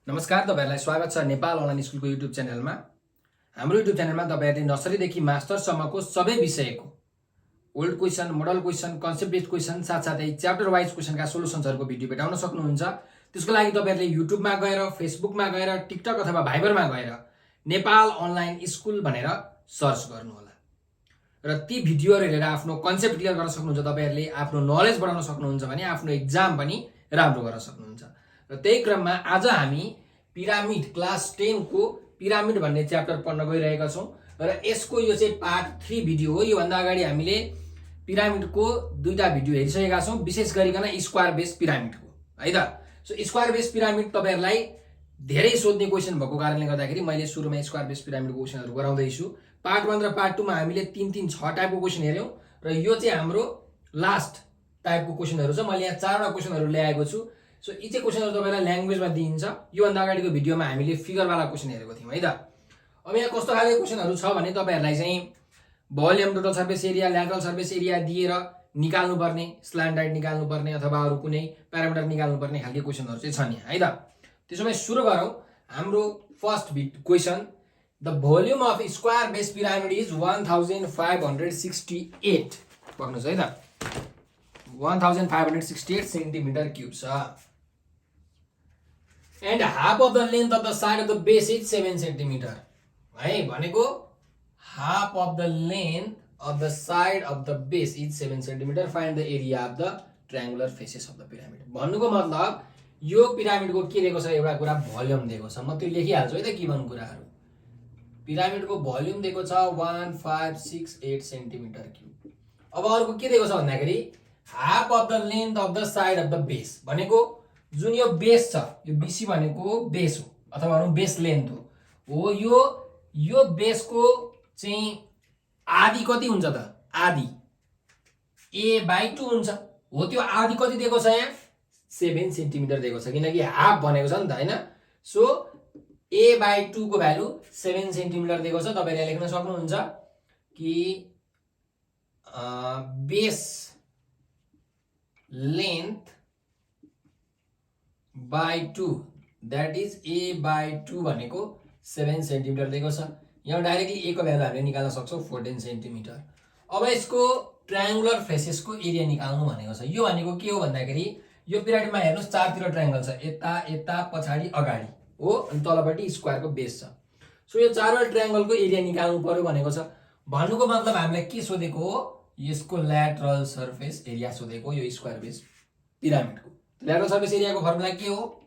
नमस्कार, तपाईहरुलाई स्वागत छ नेपाल अनलाइन स्कुलको युट्युब च्यानलमा। हाम्रो युट्युब च्यानलमा तपाईहरुले नर्सरीदेखि मास्टरसम्मको सबै विषयको old question, model question, concept based question साथसाथै च्याप्टर वाइज क्वेशनका सोलुसन्सहरुको भिडियो भेटाउन सक्नुहुन्छ। त्यसको लागि तपाईहरुले युट्युबमा गएर, फेसबुकमा गएर, टिकटक अथवा भाइबरमा गएर नेपाल अनलाइन स्कुल भनेर सर्च गर्नुहोला र ती भिडियोहरु हेरेर आफ्नो कन्सेप्ट क्लियर गर्न सक्नुहुन्छ। तपाईहरुले आफ्नो नलेज बढाउन सक्नुहुन्छ भने आफ्नो एक्जाम पनि राम्रो गर्न सक्नुहुन्छ। र त्यही क्रममा आज हामी पिरामिड क्लास 10 को पिरामिड भन्ने च्याप्टर पढ्न गइरहेका छौं र यसको यो चाहिँ पार्ट 3 भिडियो हो। यो भन्दा अगाडि हामीले पिरामिडको दुईटा भिडियो हेरिसकेका छौं, विशेष गरिकन स्क्वायर बेस पिरामिडको, है त। सो स्क्वायर बेस पिरामिड तपाईहरुलाई धेरै सोध्ने क्वेशन भएको कारणले गर्दाखेरि मैले सुरुमा स्क्वायर बेस पिरामिडको क्वेशनहरु गराउँदै छु। पार्ट 1 र पार्ट 2 मा हामीले 3 6 टाइपको क्वेशन हेर्यौं र यो चाहिँ हाम्रो लास्ट टाइपको क्वेशनहरु छ। मैले यहाँ 4 वटा क्वेशनहरु ल्याएको छु। सो यी चाहिँ क्वेशनहरु तपाईलाई ल्याङ्ग्वेजमा दिइन्छ। यो भन्दा अगाडिको भिडियोमा हामीले फिगर वाला क्वेशन हेरेको थियौं, है त। अब यहाँ कस्तो खालको क्वेशनहरु छ भने तपाईहरुलाई चाहिँ volume, total surface area, lateral surface area दिएर निकाल्नु पर्ने, स्ल्यान्ट हाइट निकाल्नु पर्ने अथवा अरु कुनै प्यारामिटर निकाल्नु पर्ने खालको क्वेशनहरु चाहिँ छन् यहाँ, है त। त्यसोभए सुरु गरौँ हाम्रो first question. The volume of square base pyramid is 1568 पक्नुछ, है त। 1568 सेन्टिमिटर क्यूब छ। And half of the length of the side of the base is 7 centimetre, है। भनेको half of the length of the side of the base is 7 centimetre. Find the area of the triangular faces of the pyramid. भन्नुको मतलब यो पिरामिडको के दिएको छ, एउटा कुरा भोल्युम दिएको छ। म त्यो लेखिहाल्छु, है त, गिभन कुराहरु। पिरामिडको भोल्युम दिएको छ 1568 सेन्टिमिटर क्यूब। अब अर्को के दिएको छ भन्दाखेरि half of the length of the side of the base, भनेको जुन यो बेस छ, यो बीसी भनेको बेस हो अथवा भनौं बेस लेन्थ हो। यो बेसको चाहिँ आधी कति हुन्छ त? आधी a/2 हुन्छ। हो, त्यो आधी कति दिएको छ यहाँ? 7 सेन्टिमिटर दिएको छ, किनकि हाफ भनेको छ नि त, हैन। सो a/2 को भ्यालु 7 सेन्टिमिटर दिएको छ। तपाईले लेख्न सक्नुहुन्छ कि base length by 2 that is a/2 भनेको 7 सेन्टिमिटर दिएको छ। यहाँ डाइरेक्टली a को भ्यालु हामीले निकाल्न सक्छौं 14 सेन्टिमिटर। अब यसको ट्रायंगुलर फेसेसको एरिया निकाल्नु भनेको छ। यो भनेको के हो भन्दाखेरि यो पिरामिडमा हेर्नुस् चारतिर ट्रायंगल छ, यता यता पछाडी अगाडि हो, अनि तलपट्टि स्क्वायरको बेस छ। सो यो चारवटा ट्रायंगलको एरिया निकाल्नु पर्यो भनेको छ। भन्नुको मतलब हामीले के सोधेको हो? यसको ल्याटरल सर्फेस एरिया सोधेको, यो स्क्वायर बेस पिरामिडको। ल्याटरल सर्फेस एरियाको फर्मुला के हो?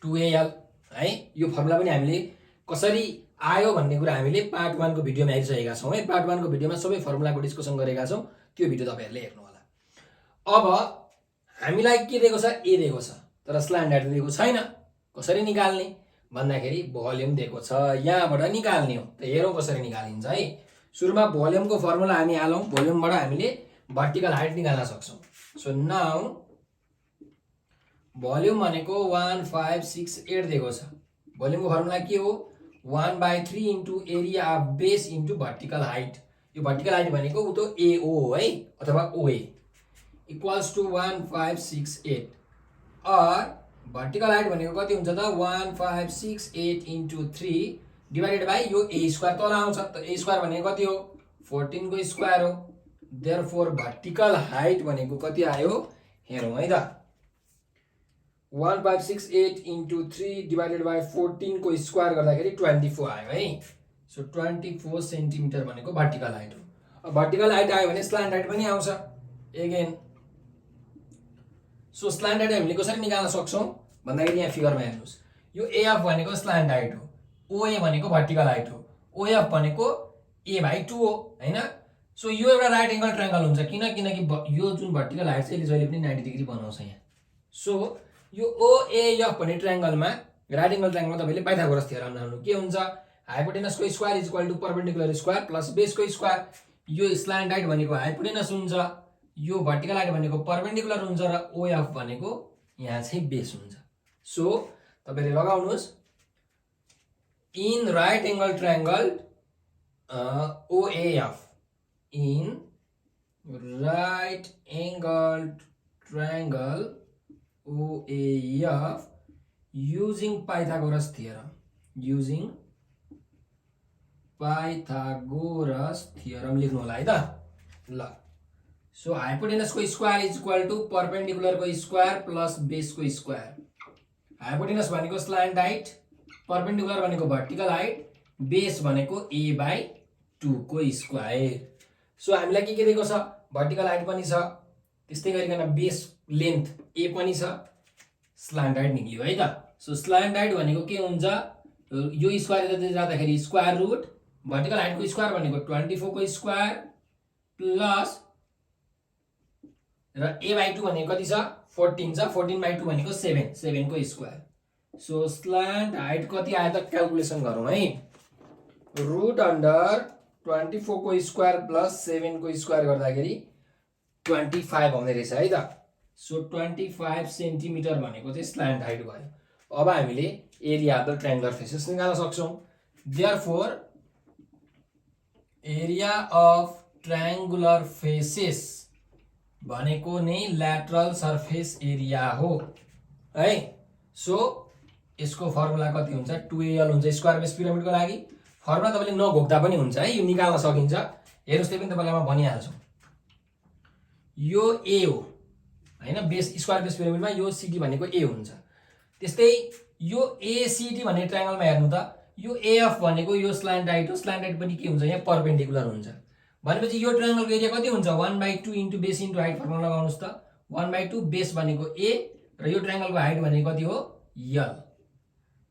2al, है। यो फर्मुला पनि हामीले कसरी आयो भन्ने कुरा हामीले पार्ट 1 को भिडियोमा हेरिसकेका छौं, है। पार्ट 1 को भिडियोमा सबै फर्मुलाको डिस्कसन गरेका छौं, त्यो भिडियो तपाईहरुले हेर्नु होला। अब हामीलाई के दिएको छ? a दिएको छ, तर स्ल्यान्ट हाइट दिएको छैन। कसरी निकाल्ने भन्दाखेरि भोल्युम दिएको छ, यहाँबाट निकाल्ने हो। त हेरौं कसरी निकालिन्छ, है। सुरुमा भोल्युमको फर्मुला हामी हालौं। भोल्युमबाट हामीले भर्टिकल हाइट निकाल्न सक्छौं। सो नाउ भोल्युम भनेको 1568 दिएको छ। भोल्युमको फर्मुला के हो? 1/3 into area of base into vertical height. यो भर्टिकल हाइट भनेको उतो AO हो, है, अथवा OA इक्वल्स टु 1568। और भर्टिकल हाइट भनेको कति हुन्छ त? 1568 इन्टु 3 डिवाइडेड बाइ यो a स्क्वायर तल आउँछ। त a स्क्वायर भनेको कति हो? 14 को स्क्वायर हो। देयरफोर भर्टिकल हाइट भनेको कति आयो हेरौं, है त। 1568 इन्टु 3 डिवाइडेड बाइ 14 को स्क्वायर गर्दाखेरि 24 आयो, है। सो 24 सेन्टिमिटर भनेको भर्टिकल हाइट हो। अब भर्टिकल हाइट आयो भने स्ल्यान्ट हाइट पनि आउँछ अगेन। सो स्ल्यान्ट हाइट हामीले कसरी निकाल्न सक्छौं भन्दाखेरि यहाँ फिगरमा हेर्नुस्, यो AF भनेको स्ल्यान्ट हाइट हो, OA भनेको भर्टिकल हाइट हो, OF भनेको a/2 हो, हैन। सो यो एउटा राइट एंगल ट्रायंगल हुन्छ, किनकि यो जुन भर्टिकल हाइट छ यसले जहिले पनि 90 डिग्री बनाउँछ यहाँ। सो यो OAF भन्ने ट्रायंगलमा, राइट एंगल ट्रायंगलमा तपाईले पाइथागोरस थ्योरम लाउनु। के हुन्छ? हाइपोटेनसको square is equal to perpendicular square plus बेसको स्क्वायर। यो स्ल्यान्ट हाइट भनेको हाइपोटेनस हुन्छ, यो भर्टिकल हाइट भनेको परपेन्डिकुलर हुन्छ र OF भनेको यहाँ चाहिँ बेस हुन्छ। सो तपाईले लगाउनुस् in right angle triangle OAF, in right angled triangle OAF, using Pythagoras theorem, using Pythagoras theorem लेख्नु होला है त। ल सो हाइपोटेनसको स्क्वायर इज इक्वल टु पर्पेन्डिकुलरको स्क्वायर प्लस बेसको स्क्वायर। हाइपोटेनस भनेको स्ल्यान्ट हाइट, पर्पेन्डिकुलर भनेको भर्टिकल हाइट, बेस भनेको a/2 को स्क्वायर। सो हामीलाई के दिएको छ, भर्टिकल हाइट पनि छ, त्यस्तै गरिकन बेस लेन्थ a पनि छ, स्ल्यान्ट हाइट निक्लियो है त। सो स्ल्यान्ट हाइट भनेको के हुन्छ, यो स्क्वायर यता जाँदाखेरि स्क्वायर रुट, भर्टिकल हाइटको स्क्वायर भनेको 24 को स्क्वायर प्लस र a/2 भनेको कति छ 14 छ, 14/2 भनेको 7, 7 को स्क्वायर। सो स्ल्यान्ट हाइट कति आयो त क्याल्कुलेसन गरौँ है। रुट अन्डर 24 को स्क्वायर प्लस 7 को स्क्वायर गर्दाखेरि 25 आउने रहेछ है त। सो 25 सेन्टिमिटर भनेको चाहिँ स्ल्यान्ट हाइट भयो। अब हामीले area of the triangular faces निकाल्न सक्छौं। Therefore area of triangular faces भनेको नै ल्याटरल सर्फेस एरिया हो है। सो यसको फर्मुला कति हुन्छ, 2al हुन्छ स्क्वायर बेस पिरामिडको लागि। फर्मुला तपाईले नघोक्दा पनि हुन्छ है, यो निकाल्न सकिन्छ। हेर्नुस् त्यही पनि तपाईलाई म भनिहाल्छु। यो a हो हैन, बेस स्क्वायर बेस पिरामिडमा यो cd भनेको a हुन्छ। त्यस्तै यो acd भन्ने ट्रायंगलमा हेर्नु त, यो af भनेको यो स्ल्यान्ट हाइट हो, स्ल्यान्ट हाइट पनि के हुन्छ यहाँ परपेन्डिकुलर हुन्छ। भनेपछि यो ट्रायंगलको एरिया कति हुन्छ, 1/2 into base into height formula लगाउनुस् त। 1/2 बेस भनेको a र यो ट्रायंगलको हाइट भनेको कति हो l।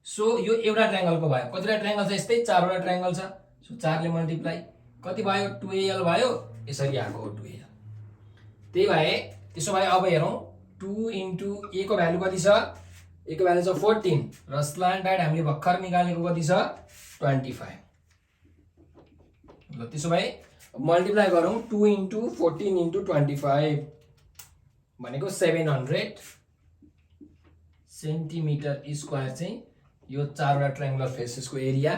सो यो एउटा ट्रायंगलको भयो। कतिवटा ट्रायंगल छ यस्तै, 4 वटा ट्रायंगल छ। सो 4 ले मल्टिप्लाई कति भयो 2al भयो, यसरी आको 2al। त्यही भए त्यसो भए अब हेरौं 2 इन्टु a को भ्यालु कति छ, a को भ्यालु छ 14 र स्ल्यान्ट हाइट हामीले भर्खर निकालेको कति छ 25। ल त्यसो भए मल्टिप्लाई गरौं 2 इन्टु 14 इन्टु 25 भनेको 700 सेन्टिमिटर स्क्वायर चाहिँ यो 4 वटा ट्रायंगुलर फेसेसको एरिया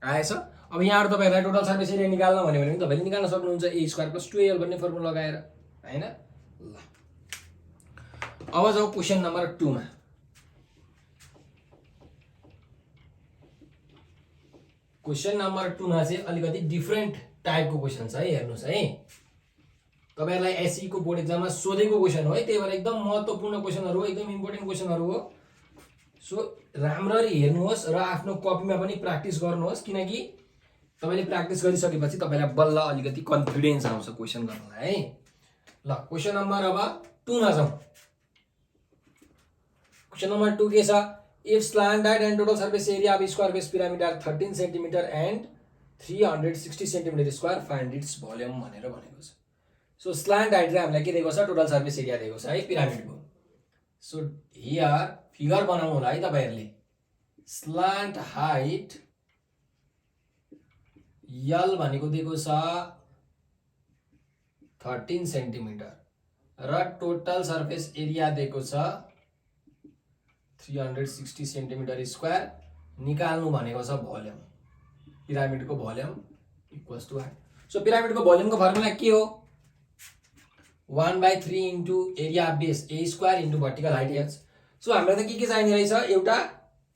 आएछ। अब यहाँहरु तपाईहरुलाई टोटल सर्फेस एरिया निकाल्न भन्यो भने पनि तपाईले निकाल्न सक्नुहुन्छ a स्क्वायर प्लस 2al भन्ने फर्मुला लगाएर हैन। ल अब जाऊ क्वेशन नम्बर 2 मा। क्वेशन नम्बर 2 मा चाहिँ अलिकति डिफरेन्ट टाइपको क्वेशन छ है, हेर्नुस् है। तपाईहरुलाई एसई को बोर्ड एक्जाममा सोधेको क्वेशन हो है, त्यही भएर एकदम महत्त्वपूर्ण क्वेशनहरु हो, एकदम इम्पोर्टेन्ट क्वेशनहरु हो। सो राम्ररी हेर्नुहोस् र आफ्नो कपीमा पनि प्र्याक्टिस गर्नुहोस्, किनकि तपाईले प्र्याक्टिस गरिसकेपछि तपाईलाई बल्ल अलिकति कन्फिडेन्स आउँछ क्वेशन गर्नलाई है। ल क्वेशन नम्बर अब 2 मा जाउँ। क्वेशन नम्बर 2 के छ, if slant height and total surface area of square base pyramid are 13 centimetre and 360 centimetre square find its volume भनेर भनेको छ। सो स्ल्यान्ट हाइट रे हामीलाई के दिएको छ, टोटल सर्फेस एरिया दिएको छ है पिरामिडको। सो हियर फिगर बनाउनु होला है तपाईहरुले। स्ल्यान्ट हाइट l भनेको दिएको छ 13 सेन्टिमिटर र टोटल सर्फेस एरिया दिएको छ 360 सेन्टिमिटर स्क्वायर। निकाल्नु भनेको छ भोल्युम, पिरामिडको volume equals to height. So पिरामिडको भोल्युमको फर्मुला के हो, 1/3 into area base a square into vertical height h। So हामीलाई त के चाहिने रहेछ, एउटा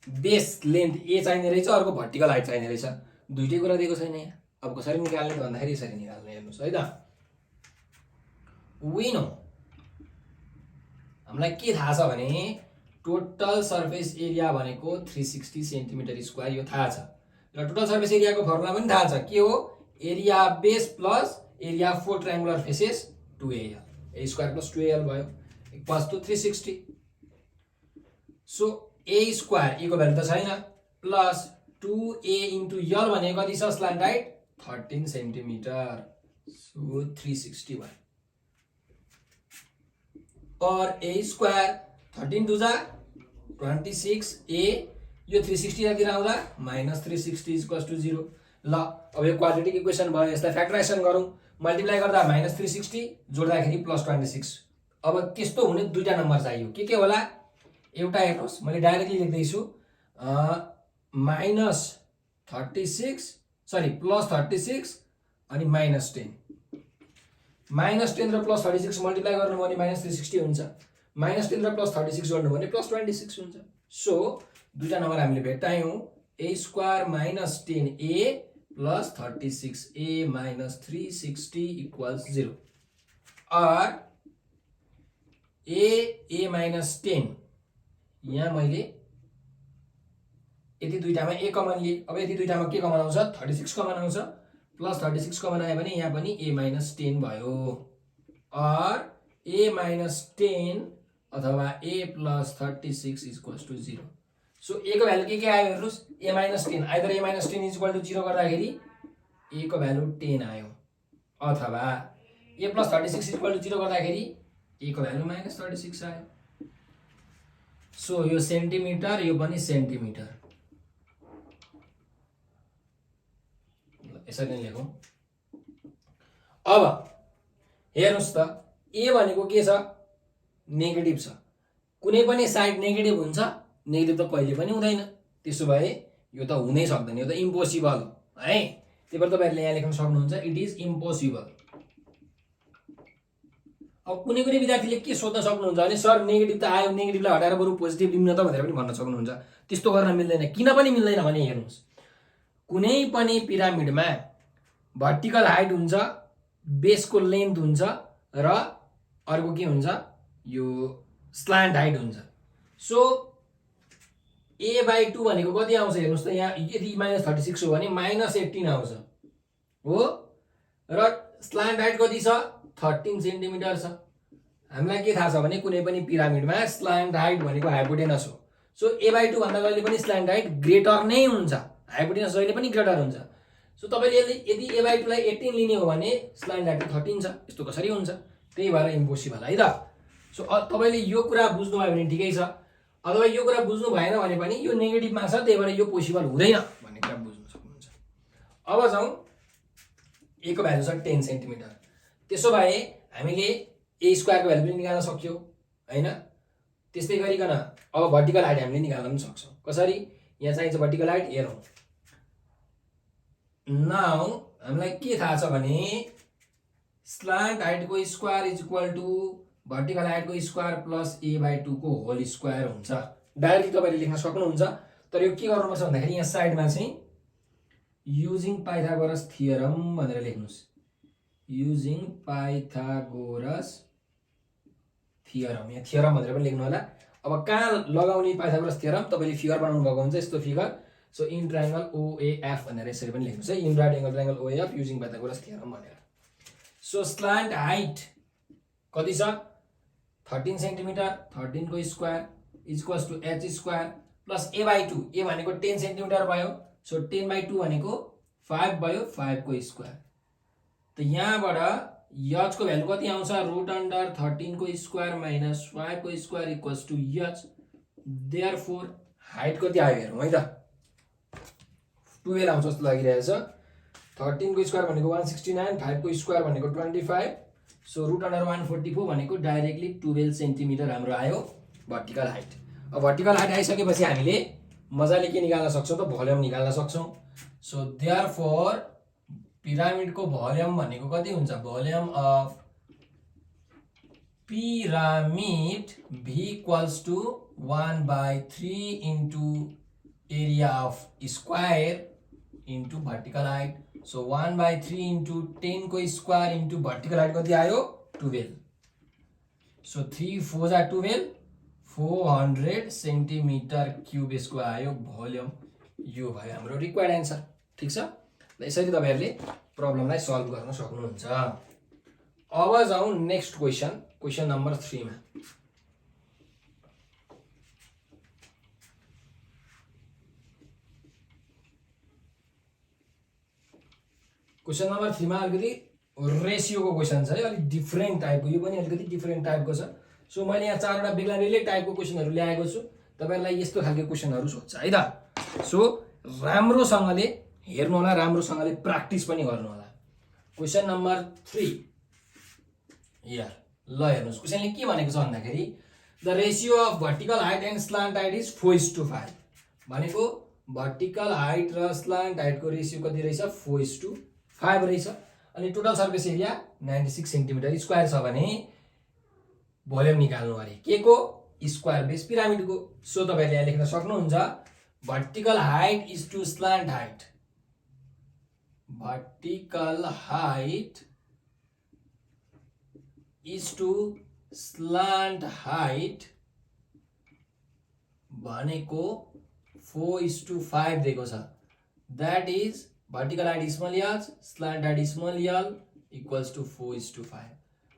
बेस लेन्थ a चाहिने रहेछ, अर्को भर्टिकल हाइट चाहिने रहेछ। दुईटै कुरा दिएको छैन यहाँ। अब कसरी निकाल्ने त भन्दाखेरि यसरी निकाल्ने, हेर्नुस् है त। वी नो हामीलाई के थाहा छ भने टोटल सर्फेस एरिया भनेको 360 सेन्टिमिटर स्क्वायर, यो थाहा छ। र टोटल सर्फेस एरियाको फर्मुला पनि थाहा छ, के हो, area base plus area four triangular faces 2al, a square plus 2al भयो equals to 360। So a square a को भ्यालु त छैन, प्लस 2a इन्टु l भनेको कति छ, स्ल्यान्ट हाइट 13 सेन्टिमिटर। सो 360 भयो। और a स्क्वायर 13 2 जा 26, a यो 360 यतिर आउँदा माइनस 360 इक्वल्स टु 0। ल अब यो क्वाड्रेटिक इक्वेसन भयो, यसलाई फ्याक्टराइजेसन गरौँ। मल्टिप्लाई गर्दा माइनस 360 जोड्दाखेरि प्लस 26। अब त्यस्तो हुने दुईटा नम्बर चाहियो, के होला, एउटा हेर्नुहोस् मैले डाइरेक्टली लेख्दैछु, माइनस 36 सरी प्लस 36 अनि माइनस 10। माइनस 10 र प्लस 36 मल्टिप्लाई गर्नु भने माइनस 360 हुन्छ, माइनस 10 र प्लस 36 गर्नु भने प्लस 26 हुन्छ। सो दुईटा नम्बर हामीले भेट्टायौँ a square minus 10a plus 36a minus 360 equals 0 और a माइनस 10 यहाँ मैले यति दुईटामा a कमन लिए। अब यति दुईटामा के कमन आउँछ 36 कमन आउँछ प्लस 36 कमन आयो भने यहाँ पनि a माइनस 10 भयो और a माइनस 10 अथवा a plus 36 equals to 0। So a को भ्यालु के आयो हेर्नुस् a minus 10 either a minus 10 equal to 0 गर्दाखेरि a को भ्यालु 10 आयो अथवा a प्लस 36 इक्वल टु 0 गर्दाखेरि a को भ्यालु माइनस 36 आयो। सो यो सेन्टिमिटर यो पनि सेन्टिमिटर यसरी नै लेखौँ। अब हेर्नुस् त a भनेको के छ नेगेटिभ छ कुनै पनि साइड नेगेटिभ हुन्छ नेगेटिभ त कहिले पनि हुँदैन त्यसो भए यो त हुनै सक्दैन यो त इम्पोसिबल है त्यही भएर तपाईहरुले यहाँ लेख्न सक्नुहुन्छ इट इज इम्पोसिबल। अब कुनै कुनै विद्यार्थीले के सोध्न सक्नुहुन्छ भने सर नेगेटिभ त आयो नेगेटिभलाई हटाएर बरु पोजिटिभ लिनु त भनेर पनि भन्न सक्नुहुन्छ। त्यस्तो गर्न मिल्दैन। किन पनि मिल्दैन भने हेर्नुस् कुनै पनि पिरामिडमा भर्टिकल हाइट हुन्छ बेसको लेन्थ हुन्छ र अर्को के हुन्छ यो स्ल्यान्ट हाइट हुन्छ। सो a/2 भनेको कति आउँछ हेर्नुस् त यहाँ यदि माइनस 36 हो भने माइनस 18 आउँछ हो र स्ल्यान्ट हाइट कति छ 13 सेन्टिमिटर छ। हामीलाई के थाहा छ भने कुनै पनि पिरामिडमा स्ल्यान्ट हाइट भनेको हाइपोटेनस हो। सो a/2 भन्दा कहिले पनि स्ल्यान्ट हाइट ग्रेटर नै हुन्छ हाइपोटेनस जहिले पनि ग्रेटर हुन्छ। सो तपाईले यदि a/2 लाई 18 लिने हो भने स्ल्यान्ट हाइट 13 छ यस्तो कसरी हुन्छ त्यही भएर इम्पोसिबल है त। सो तपाईले यो कुरा बुझ्नु भयो भने ठिकै छ अथवा यो कुरा बुझ्नु भएन भने पनि यो नेगेटिभमा छ त्यही भएर यो पोसिबल हुँदैन भन्ने कुरा बुझ्न सक्नुहुन्छ। अब जाउँ a को भ्यालु छ 10 सेन्टिमिटर त्यसो भए हामीले a स्क्वायर को भ्यालु पनि निकाल्न सक्यौ हैन। त्यस्तै गरिकन अब भर्टिकल हाइट हामीले निकाल्न पनि सक्छौं। कसरी यहाँ चाहिन्छ भर्टिकल हाइट हेरौँ। नाउ हामीलाई के थाहा छ भने स्ल्यान्ट हाइट को square is equal to vertical height को स्क्वायर प्लस a/2 को होल स्क्वायर हुन्छ। डाइरेक्टली तपाईले लेख्न सक्नुहुन्छ तर यो के गर्नुपर्छ भन्दाखेरि यहाँ साइडमा चाहिँ युजिङ पाइथागोरस थियरम भनेर लेख्नुस्। युजिङ पाइथागोरस थियरम यहाँ थियरम भनेर पनि लेख्नु होला। अब कहाँ लगाउने पाइथागोरस थियरम तपाईले फिगर बनाउनु भएको हुन्छ यस्तो figure. So in triangle OAF भनेर यसरी पनि लेख्नुस् है in right angle triangle OAF using Pythagoras theorem भनेर। सो स्ल्यान्ट हाइट कति छ 13 सेन्टिमिटर 13 को square equals to h square plus a/2 a भनेको 10 सेन्टिमिटर भयो। सो 10/2 भनेको 5 भयो 5 को स्क्वायर। त यहाँबाट h को भ्यालु कति आउँछ √13 को स्क्वायर माइनस 5 को square equals to h। Therefore height कति आयो हेरौँ है त 12 आउँछ जस्तो लागिरहेछ। 13 को स्क्वायर भनेको 169 5 को स्क्वायर भनेको 25 सो √144 भनेको डाइरेक्टली 12 सेन्टिमिटर हाम्रो आयो भर्टिकल हाइट। अब भर्टिकल हाइट आइसकेपछि हामीले मजाले के निकाल्न सक्छौं त भोल्युम निकाल्न सक्छौं। सो देयरफोर पिरामिड को भोल्युम भनेको कति हुन्छ volume of pyramid v equals to 1/3 into area of square into vertical height. So 1/3 into 10 को स्क्वायर इन्टु भर्टिकल हाइट कति आयो 12। सो 3 4 जा 12 400 सेन्टिमिटर क्यूब यसको आयो भोल्युम। यो भयो हाम्रो रिक्वायर्ड आन्सर। ठीक छ ल यसरी तपाईहरुले प्रब्लमलाई सल्भ गर्न सक्नुहुन्छ। अब जाउँ नेक्स्ट क्वेशन नम्बर 3 मा। क्वेशन नम्बर 3 मा अलिकति रेशियो को क्वेशन छ है अलि डिफरेन्ट टाइपको यो पनि अलिकति डिफरेन्ट टाइपको छ। सो मैले यहाँ चारवटा बेग्ला टाइपको क्वेशनहरु ल्याएको छु तपाईहरुलाई यस्तो खालको क्वेशनहरु सोध्छ है त। सो राम्रोसँगले हेर्नु होला राम्रोसँगले प्र्याक्टिस पनि गर्नु होला। क्वेशन नम्बर 3 हियर ल हेर्नुस् क्वेशनले के भनेको छ भन्दाखेरि the ratio of vertical height and slant height is 4:5 भनेको भर्टिकल हाइट र स्ल्यान्ट हाइट को रेशियो कति रहेछ 4:5 रहेछ। अनि total surface area 96 centimetre square छ भने भोल्युम निकाल्नु अरे के को स्क्वायर बेस पिरामिडको। सो तपाईहरुले यहाँ लेख्न सक्नुहुन्छ vertical height is to slant height. Vertical height is to slant height भनेको 4:5 दिएको छ। That is vertical height small l, slant height small l equals to 4:5.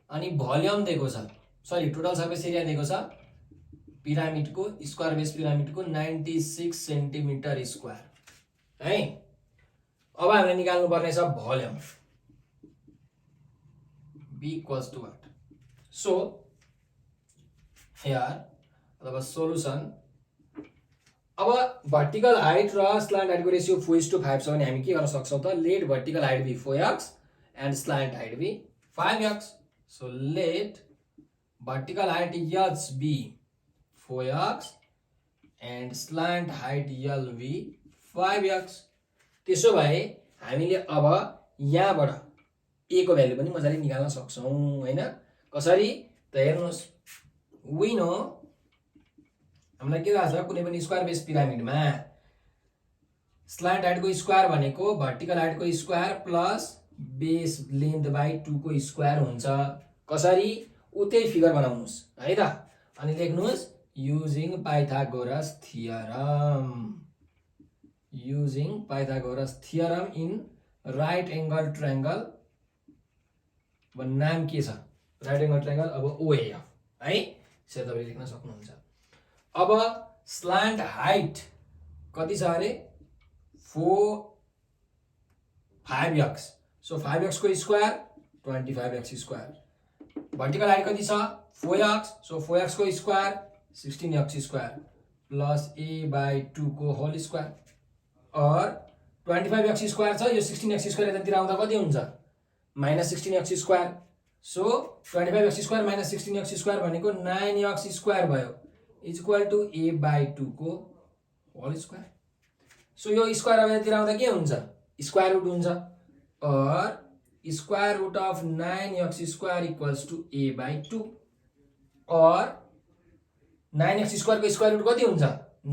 अनि भोल्युम दिएको छ, सरी टोटल सर्फेस एरिया दिएको छ पिरामिडको, स्क्वायर बेस पिरामिडको 96 सेन्टिमिटर स्क्वायर है। अब हामीले निकाल्नु पर्ने छ volume b equals to what? So here अथवा सोलुसन, अब भर्टिकल हाइट र स्लान्ट हाइटको रेशियो 4:5 छ भने हामी के गर्न सक्छौं त, let vertical height be 4x and slant height be 5x. So let vertical height h be 4x and slant height l be 5x. त्यसो भए हामीले अब यहाँबाट a को भ्यालु पनि मजाले निकाल्न सक्छौं हैन। कसरी त हेर्नुस्, we know हामीलाई के थाहा छ, कुनै पनि स्क्वायर बेस पिरामिडमा स्लान्ट हाइटको स्क्वायर भनेको भर्टिकल हाइटको square plus base length by 2 को स्क्वायर हुन्छ। कसरी उतै फिगर बनाउनुस् है त, अनि लेख्नुस् using Pythagoras theorem, using Pythagoras theorem in right angle triangle. अब नाम के छ, राइट एंगल ट्रायंगल, अब ओएएफ है, यसरी तपाईले लेख्न सक्नुहुन्छ। अब स्लान्ट हाइट कति छ अरे 5x, सो 5x को square 25x square. Vertical height कति छ 4x, सो 4x को square 16x square plus a/2 को होल स्क्वायर। और 25x स्क्वायर छ, यो 16x स्क्वायर यतातिर आउँदा कति हुन्छ -16x square. So 25x square minus 16x square भनेको 9x स्क्वायर भयो, इज इक्वल टु a/2 को होल स्क्वायर। सो यो स्क्वायर अब यतातिर आउँदा के हुन्छ, स्क्वायर रुट हुन्छ, और square root of 9x square equals to a/2। और 9x स्क्वायर को स्क्वायर रूट कति हुन्छ,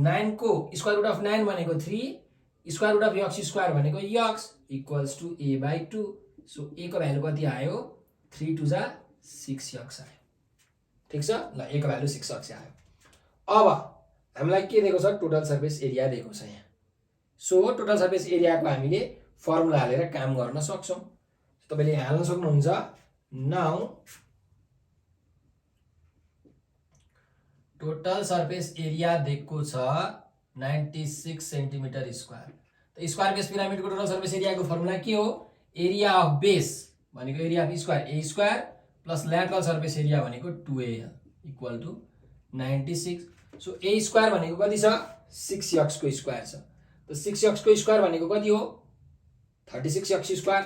9 को स्क्वायर रूट अफ 9 भनेको 3, square root of x square भनेको x equals to a/2। So a को भ्यालु कति आयो 3 2 जा 6x आयो। ठीक छ, ल a को भ्यालु 6x आयो। अब हामीलाई के दिएको छ, टोटल सर्फेस एरिया दिएको छ यहाँ। सो टोटल सर्फेस एरियाको हामीले फर्मुला हालेर काम गर्न सक्छौं। तपाईले यहाँ हाल्न सक्नुहुन्छ, नाउ टोटल सर्फेस एरिया दिएको छ 96 सेन्टिमिटर स्क्वायर। त स्क्वायर बेस पिरामिडको टोटल सर्फेस एरियाको फर्मुला के हो, एरिया अफ बेस भनेको area of square a square plus lateral surface area भनेको 2al equal to 96। So a square भनेको कति छ 6x को स्क्वायर छ, त 6x को स्क्वायर भनेको कति हो 36x square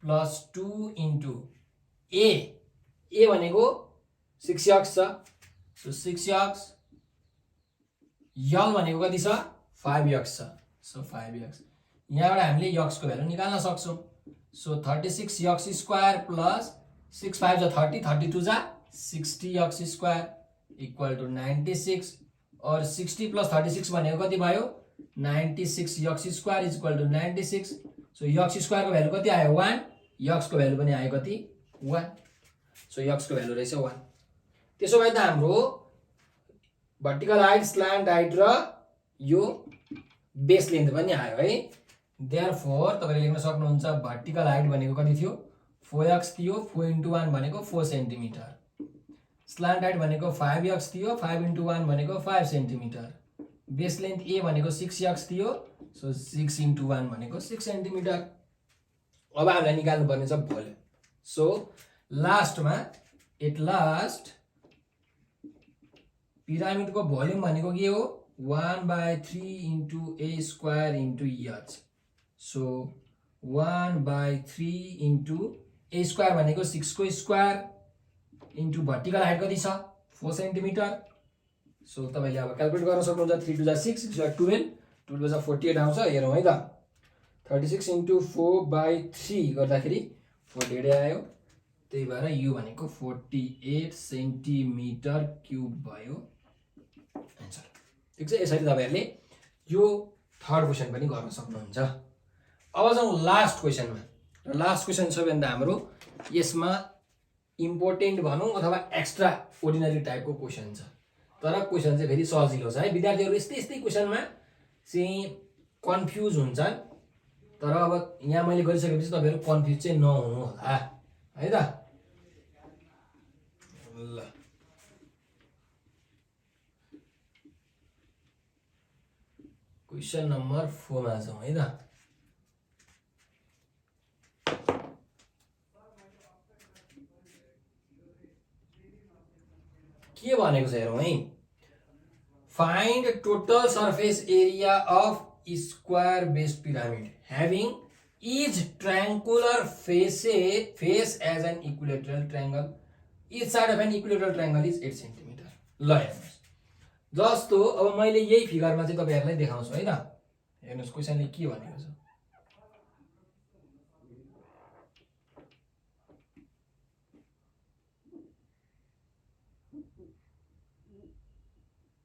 plus 2 into a भनेको 6x छ, सो 6x, l भनेको कति छ 5x छ, सो 5x। यहाँबाट हामीले x को भ्यालु निकाल्न सक्छौं। सो 36x स्क्वायर प्लस 6 5 जा 30, 32 जा 60x स्क्वायर इक्वल टु 96। और 60 प्लस 36 भनेको कति भयो 96x square is equal to 96। So x square को भ्यालु कति आयो 1, x को भ्यालु पनि आयो कति 1। सो x को भ्यालु रहेछ 1। त्यसो भए त हाम्रो भर्टिकल हाइट स्लान्ट हाइट र यो बेस लेन्थ पनि आयो है। देयरफोर तपाईले लेख्न सक्नुहुन्छ भर्टिकल हाइट भनेको कति थियो 4x थियो, 4 * 1 भनेको 4 सेन्टिमिटर। स्लान्ट हाइट भनेको 5x थियो, 5 * 1 भनेको 5 सेन्टिमिटर। बेस लेन्थ a भनेको 6x थियो, सो 6 * 1 भनेको 6 सेन्टिमिटर। अब हामीलाई निकाल्नु पर्ने छ भोल्युम। सो लास्टमा एट लास्ट पिरामिडको भोल्युम भनेको के हो 1/3 into a square into h। So 1/3 into a square भनेको 6 को स्क्वायर इन्टु भर्टिकल हाइट कति छ 4 सेन्टिमिटर। सो तपाईले अब क्याल्कुलेट गर्न सक्नुहुन्छ 3 2 जा 6 6 जा 12, 12 जा 48 आउँछ। हेरौँ है त 36 इन्टु 4/3 गर्दाखेरि 48 आयो। त्यही भएर यो भनेको 48 सेन्टिमिटर क्युब भयो एन्सर। ठिक छ, यसरी तपाईहरुले यो थर्ड क्वेशन पनि गर्न सक्नुहुन्छ। अब जाउँ लास्ट क्वेशनमा। र लास्ट क्वेशन सबैभन्दा हाम्रो यसमा इम्पोर्टेन्ट भनौँ अथवा एक्स्ट्रा अर्डिनरी टाइपको क्वेशन छ, तर क्वेशन चाहिँ फेरि सजिलो छ है। विद्यार्थीहरू यस्तै यस्तै क्वेशनमा चाहिँ कन्फ्युज हुन्छन्, तर अब यहाँ मैले गरिसकेपछि तपाईहरु कन्फ्युज चाहिँ नहुनु होला है त। ल क्वेशन नम्बर 4 मा जाउँ है त। के भनेको छ हेरौँ है। Find total surface area of square base pyramid having each triangular face as an equilateral triangle. Each side of an equilateral triangle is 8 cm. ल हेर्नुस्, जस्तो अब मैले यही फिगरमा चाहिँ तपाईहरुलाई देखाउँछु है त। हेर्नुस् क्वेशनले के भनेको छ।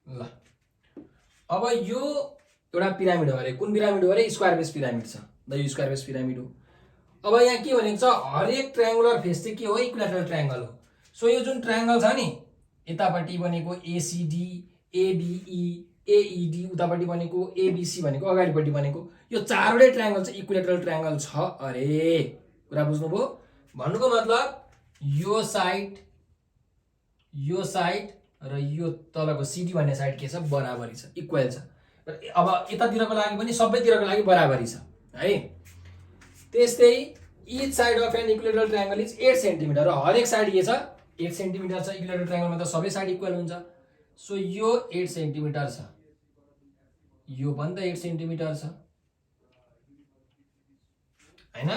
ल अब यो एउटा पिरामिड हो अरे, कुन पिरामिड हो अरे? स्क्वायर बेस पिरामिड छ। द यो स्क्वायर बेस पिरामिड हो। अब यहाँ के भनेको छ, हरेक ट्रायंगुलर फेस चाहिँ के हो? इक्विलेटरल ट्रायंगल हो। सो यो जुन ट्रायंगल छ नि, यतापट्टि बनेको एसीडी, एबीई, एईडी, उतापट्टि बनेको एबीसी भनेको अगाडिपट्टि बनेको यो चारवटै ट्रायंगल चाहिँ इक्विलेटरल ट्रायंगल छ अरे। कुरा बुझ्नुभयो? भन्नुको मतलब यो साइड र यो तलको सीडी भन्ने साइड के छ? बराबरी छ, इक्वल छ। अब यतातिरको लागि पनि सबैतिरको लागि बराबरी छ है। त्यस्तै each side of an equilateral triangle is 8 centimetre. र हरेक साइड के छ? 8 सेन्टिमिटर छ। इक्विलेटरल ट्रायंगलमा त सबै साइड इक्वल हुन्छ। सो यो 8 सेन्टिमिटर छ, यो पनि त 8 सेन्टिमिटर छ हैन।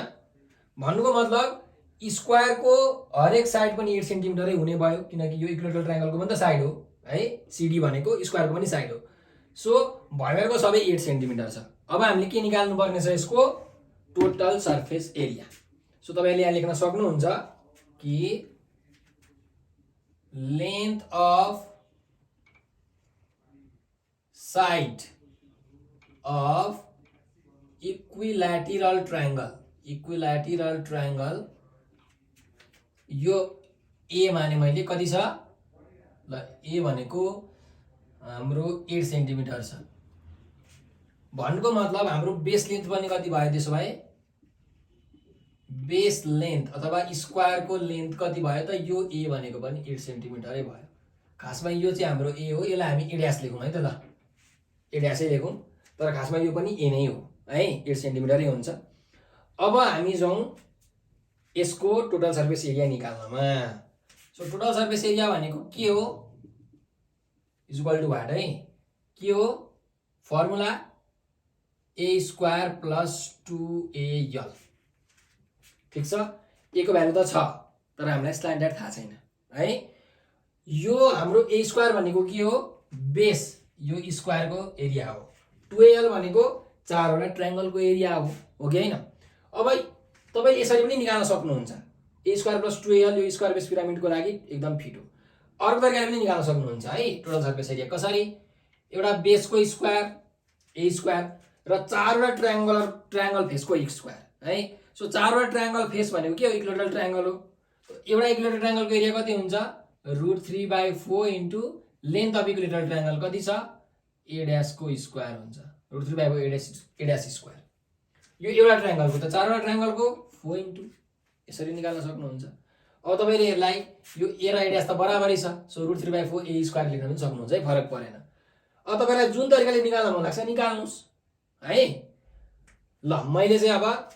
भन्नुको मतलब स्क्वायरको हरेक साइड पनि 8 सेन्टिमिटरै हुने भयो, किनकि यो इक्विलेटरल ट्रायंगलको पनि त साइड हो है। सीडी भनेको स्क्वायरको पनि साइड हो। सो भइरहेको सबै 8 सेन्टिमिटर छ। अब हामीले के निकाल्नु पर्ने छ? यसको टोटल सर्फेस एरिया। सो तपाईले यहाँ लेख्न सक्नुहुन्छ कि length of side of equilateral triangle यो ए माने मैले कति छ? ल ए भनेको हाम्रो 8 सेन्टिमिटर छ। भन्नुको मतलब हाम्रो बेस लेन्थ पनि कति भयो? त्यसो भए बेस लेन्थ अथवा स्क्वायरको लेन्थ कति भयो त? यो ए भनेको पनि 8 सेन्टिमिटरै भयो। खासमा यो चाहिँ हाम्रो ए हो, यसलाई हामी ए ड्यास लेखौँ है त। ल ए ड्यासै लेखौँ, तर खासमा यो पनि ए नै हो है, 8 सेन्टिमिटरै हुन्छ। अब हामी जाउँ यसको टोटल सर्फेस एरिया निकाल्नमा। सो टोटल सर्फेस एरिया भनेको के हो? इज इक्वल टु वाट है? के हो फर्मुला? ए स्क्वायर प्लस 2al। ठिक छ, ए को भ्यालु त छ, तर हामीलाई स्ट्यान्डर्ड थाहा छैन है। यो हाम्रो ए स्क्वायर भनेको के हो? बेस, यो स्क्वायरको एरिया हो। 2al भनेको चारवटा ट्रायंगलको एरिया हो कि हैन? अब तपाईले यसरी पनि निकाल्न सक्नुहुन्छ। ए स्क्वायर प्लस 2al यो स्क्वायर बेस पिरामिडको लागि एकदम फिट हो। अर्को तरिकाले पनि निकाल्न सक्नुहुन्छ है टोटल सर्फेस एरिया। कसरी? एउटा बेसको स्क्वायर ए स्क्वायर र चारवटा ट्रायंगल फेसको स्क्वायर है। सो चारवटा ट्रायंगल फेस भनेको के हो? इक्विलेटरल ट्रायंगल हो। एउटा इक्विलेटरल ट्रायंगलको एरिया कति हुन्छ? √3/4 into length of equilateral triangle कति छ? ए ड्यास को स्क्वायर हुन्छ, √3/4 ए ड्यास स्क्वायर। यो एउटा ट्रायंगलको त चारवटा ट्रायंगलको 4 इन्टु यसरी निकाल्न सक्नुहुन्छ। अब तपाईले यसलाई यो ए र ए ड्यास त बराबरै छ, सो √3/4 ए स्क्वायर लेख्न पनि सक्नुहुन्छ है, फरक परेन। अब तपाईलाई जुन तरिकाले निकाल्न मन लाग्छ निकाल्नुस् है। ल मैले चाहिँ अब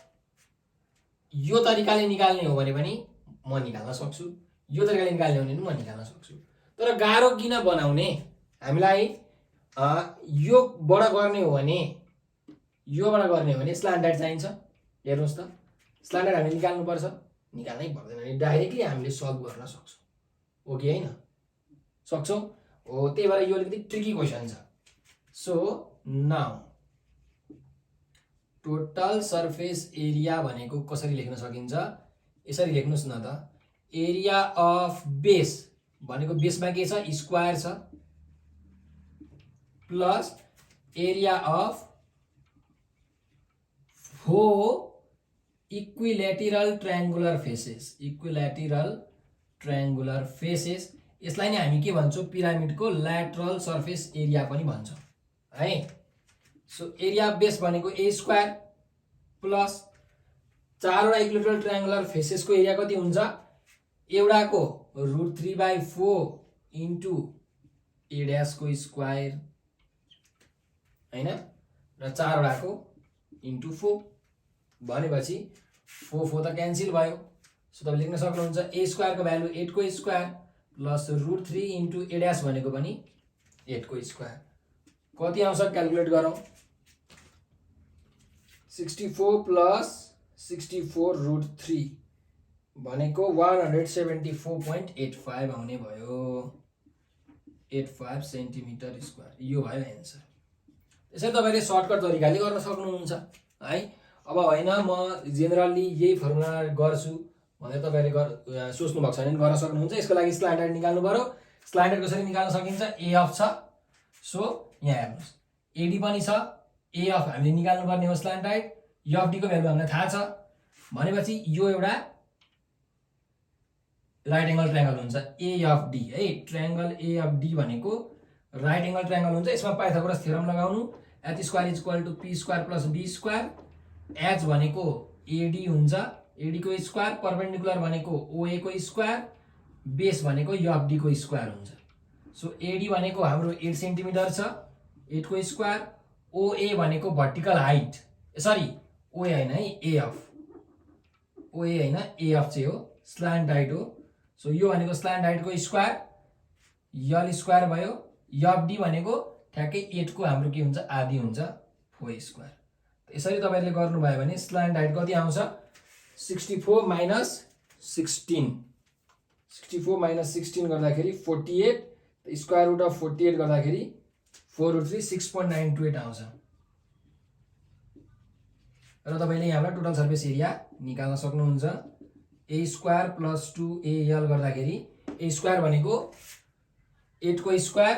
यो तरिकाले निकाल्ने हो भने पनि म निकाल्न सक्छु, यो तरिकाले निकाल्ने हो भने पनि म निकाल्न सक्छु। तर गाह्रो किन बनाउने? हामीलाई यो बडा गर्ने हो भने, योबाट गर्ने हो भने स्ल्यान्डर्ड चाहिन्छ। हेर्नुस् त, स्ल्यान्डर्ड हामीले निकाल्नु पर्छ, निकाल्नै पर्दैन नि, डाइरेक्टली हामीले सल्भ गर्न सक्छौँ हो कि हैन? सक्छौँ हो। त्यही भएर यो अलिकति ट्रिकी क्वेशन छ। So now total surface area भनेको कसरी लेख्न सकिन्छ? यसरी लेख्नुस् न त। एरिया अफ बेस भनेको बेसमा के छ स्क्वायर छ plus area of 4 equilateral triangular faces यसलाई नै हामी के भन्छौं पिरामिडको ल्याटरल सर्फेस एरिया पनि भन्छौं है। सो एरिया अफ बेस भनेको a स्क्वायर प्लस 4 वटा इक्विल्याटरल ट्रायंगुलर फेसेसको एरिया कति हुन्छ एउटाको √3/4 इन्टु a डैश को स्क्वायर हैन र 4 वटाको इन्टु 4 भनेपछि 4 त क्यान्सल भयो। सो तपाईले लेख्न सक्नुहुन्छ a स्क्वायर को भ्यालु 8 को square plus √3 into a dash भनेको पनि 8 को स्क्वायर कति आउँछ क्याल्कुलेट गरौँ 64 प्लस 64 √3 भनेको 174.85 आउने भयो 85 सेन्टिमिटर स्क्वायर यो भयो एन्सर। यसरी तपाईले सर्टकट तरिकाले गर्न सक्नुहुन्छ है। अब हैन म जेनरली यही फर्मुला गर्छु भनेर तपाईले सोच्नु भएको छैन गर्न सक्नुहुन्छ। यसको लागि स्ल्यान्डर्ड निकाल्नु पर्यो। स्ल्यान्डर्ड कसरी निकाल्न सकिन्छ a अफ छ सो यहाँ हेर्नुस् ad पनि छ a अफ हामीले निकाल्नु पर्ने हो स्ल्यान्डर्ड e अफ d को भ्यालु हामीलाई थाहा छ भनेपछि यो एउटा राइट एंगल ट्रायंगल हुन्छ a अफ d है। ट्रायंगल a अफ d भनेको राइट एंगल ट्रायंगल हुन्छ। यसमा पाइथागोरस थ्योरम लगाउनु h square equal to p square plus b square h भनेको ad हुन्छ ad को स्क्वायर परपेंडिकुलर भनेको oa को स्क्वायर बेस भनेको e अफ d को स्क्वायर हुन्छ। सो ad भनेको हाम्रो 8 सेन्टिमिटर छ 8 को स्क्वायर oa भनेको भर्टिकल हाइट सरी oa हैन है a अफ oa हैन a अफ चाहिँ हो स्ल्यान्ट हाइट हो। सो यो भनेको स्ल्यान्ट हाइट को स्क्वायर l स्क्वायर भयो e अफ d भनेको ठ्याक्कै 8 को हाम्रो के हुन्छ आधी हुन्छ 4 स्क्वायर। यसरी तपाईले गर्नु भयो भने स्ल्यान्ट हाइट कति आउँछ 64 माइनस 16 64 माइनस 16 गर्दाखेरि 48 स्क्वायर रुट अफ 48 गर्दाखेरि 4√3 6.928 आउँछ र तपाईले यहाँबाट टोटल सर्फेस एरिया निकाल्न सक्नुहुन्छ। a स्क्वायर प्लस 2al गर्दाखेरि a स्क्वायर भनेको 8 को स्क्वायर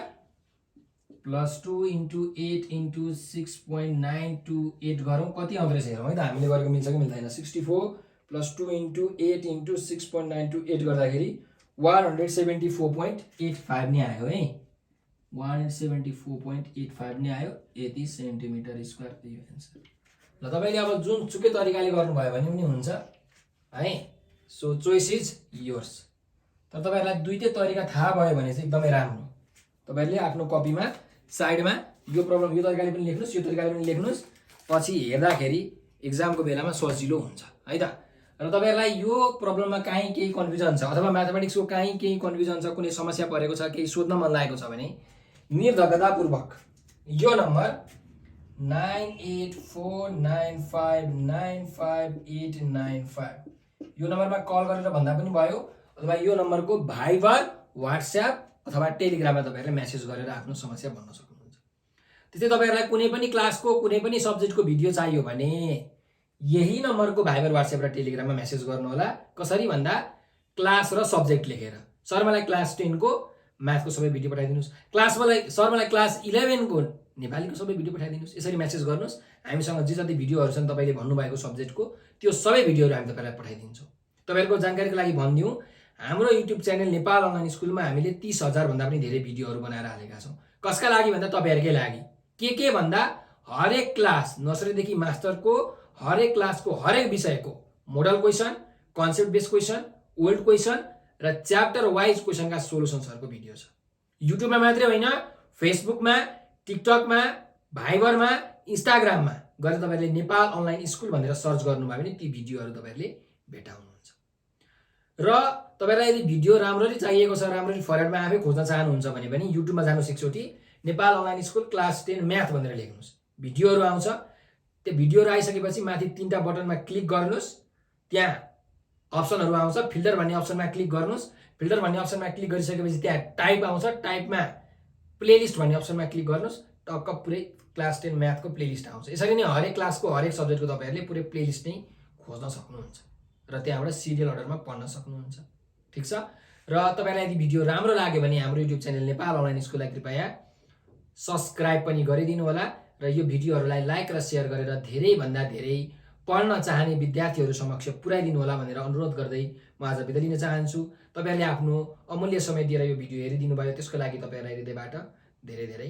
प्लस 2 इन्टु 8 इन्टु 6.928 गरौँ कति आउँदो रहेछ हेरौँ है त हामीले गरेको मिल्छ कि मिल्दैन। 64 प्लस 2 इन्टु 8 इन्टु 6.928 गर्दाखेरि 174.85 नै आयो है 174.85 नै आयो यति सेन्टिमिटर स्क्वायर यो एन्सर। ल तपाईले अब जुन चुकै तरिकाले गर्नुभयो भने पनि हुन्छ है। So choice is yours. तर तपाईहरुलाई दुईटै तरिका थाहा भयो भने चाहिँ एकदमै राम्रो। तपाईहरुले आफ्नो कपीमा साइडमा यो प्रब्लम यो तरिकाले पनि लेख्नुस् यो तरिकाले पनि लेख्नुस् पछि हेर्दाखेरि एक्जामको बेलामा सजिलो हुन्छ है त। र तपाईहरुलाई यो प्रब्लममा काहीँ केही कन्फ्युजन छ अथवा म्याथमेटिक्सको काहीँ केही कन्फ्युजन छ कुनै समस्या परेको छ केही सोध्न मन लागेको छ भने निर्धक्कतापूर्वक यो नम्बर 9849595895 यो नम्बरमा कल गरेर भन्दा पनि भयो अथवा यो नम्बरको भाइबर व्हाट्सएप अथवा टेलिग्राममा तपाईहरुले मेसेज गरेर आफ्नो समस्या भन्न सक्नुहुन्छ। त्यस्तै तपाईहरुलाई कुनै पनि क्लासको कुनै पनि सब्जेक्टको भिडियो चाहियो भने यही नम्बरको भाइबर व्हाट्सएप र टेलिग्राममा मेसेज गर्नु होला। कसरी भन्दा क्लास र सब्जेक्ट लेखेर सर मलाई क्लास 10 को म्याथको सबै भिडियो पठाइदिनुस् सर मलाई क्लास 11 को नेपालीको सबै भिडियो पठाइदिनुस् यसरी मेसेज गर्नुस्। हामीसँग जे जति भिडियोहरु छन् तपाईले भन्नुभएको सब्जेक्टको त्यो सबै भिडियोहरु हामी तपाईलाई पठाइदिन्छौँ। तपाईहरुको जानकारीको लागि भनिदिउँ हाम्रो युट्युब च्यानल नेपाल अनलाइन स्कुलमा हामीले 30,000 भन्दा पनि धेरै भिडियोहरु बनाएर हालेका छौँ। कसका लागि भन्दा तपाईहरुकै लागि के भन्दा हरेक क्लास नर्सरी देखि मास्टरको हरेक क्लासको हरेक विषयको model question concept based question old question र च्याप्टर वाइज क्वेशनका सोलुसन्सहरुको भिडियो छ। युट्युबमा मात्रै होइन फेसबुकमा टिकटकमा भाइबरमा इन्स्टाग्राममा गएर तपाईहरुले नेपाल अनलाइन स्कुल भनेर सर्च गर्नुभयो भने ती भिडियोहरु तपाईहरुले भेटाउनुहुन्छ। र तपाईहरुलाई यदि भिडियो राम्ररी चाहिएको छ राम्ररी फरवर्डमा आफै खोज्न चाहनुहुन्छ भने पनि युट्युबमा जानुस् एकचोटी Nepal online school class 10 math भनेर लेख्नुस् भिडियोहरु आउँछ। त्यो भिडियोहरु आइसकेपछि माथि तीनटा बटनमा क्लिक गर्नुस् त्यहाँ अप्सनहरु आउँछ फिल्टर भन्ने अप्सनमा क्लिक गर्नुस्। फिल्टर भन्ने अप्सनमा क्लिक गरिसकेपछि त्यहाँ टाइप आउँछ टाइपमा प्लेलिस्ट भन्ने अप्सनमा क्लिक गर्नुस् टक्क पुरै क्लास 10 म्याथको प्लेलिस्ट आउँछ। यसरी नै हरेक क्लासको हरेक सब्जेक्टको तपाईहरुले पुरै प्लेलिस्ट नै खोज्न सक्नुहुन्छ र त्यहाँबाट सिरियल अर्डरमा पढ्न सक्नुहुन्छ। ठिक छ। र तपाईलाई यदि भिडियो राम्रो लाग्यो भने हाम्रो युट्युब च्यानल नेपाल अनलाइन स्कुललाई कृपया सब्स्क्राइब पनि गरिदिनु होला र यो भिडियोहरूलाई लाइक र सेयर गरेर धेरैभन्दा धेरै पढ्न चाहने विद्यार्थीहरू समक्ष पुर्याइदिनु होला भनेर अनुरोध गर्दै म आज बिदा लिन चाहन्छु। तपाईहरूले आफ्नो अमूल्य समय दिएर यो भिडियो हेरिदिनु भयो त्यसको लागि तपाईहरूलाई हृदयबाट धेरै धेरै